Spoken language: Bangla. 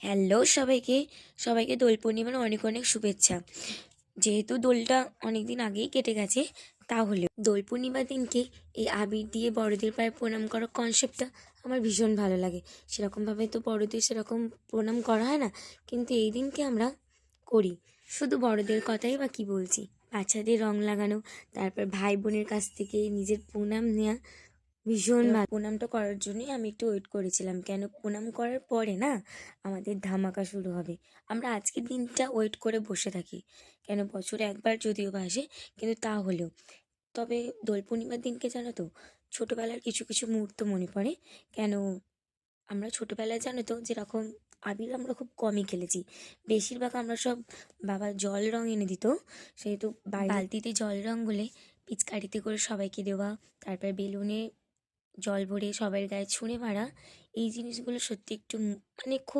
হ্যালো সবাইকে, সবাইকে দোল পূর্ণিমার অনেক অনেক শুভেচ্ছা। যেহেতু দোলটা অনেক দিন আগেই কেটে গেছে, তাহলে দোল পূর্ণিমার দিনকে এই আবির দিয়ে বড়দের পায়ে প্রণাম করার কনসেপ্টটা আমার ভীষণ ভালো লাগে। সেরকমভাবে তো বড়দের সেরকম প্রণাম করা হয় না, কিন্তু এই দিনকে আমরা করি। শুধু বড়দের কথাই বা কী বলছি, বাচ্চাদের রং লাগানো, তারপর ভাই বোনের কাছ থেকে নিজের প্রণাম নেওয়া ভীষণ ভালো। প্রণামটা করার জন্যই আমি একটু ওয়েট করেছিলাম, কেন প্রণাম করার পরে না আমাদের ধামাকা শুরু হবে। আমরা আজকের দিনটা ওয়েট করে বসে থাকি, কেন বছরে একবার যদিও বা আসে, কিন্তু তা হলেও তবে দোল পূর্ণিমার দিনকে জানো তো, ছোটোবেলার কিছু কিছু মুহূর্ত মনে পড়ে। কেন আমরা ছোটোবেলায় জানো তো যেরকম আবির আমরা খুব কমই খেলেছি, বেশিরভাগ আমরা সব বাবা জল রং এনে দিত, সেহেতু বালতিতে জল রং গুলে পিচকারিতে করে সবাইকে দেওয়া, তারপর বেলুনে জল ভরে সবার গায়ে ছুঁড়ে মারা, এই জিনিসগুলো সত্যি একটু মানে খুব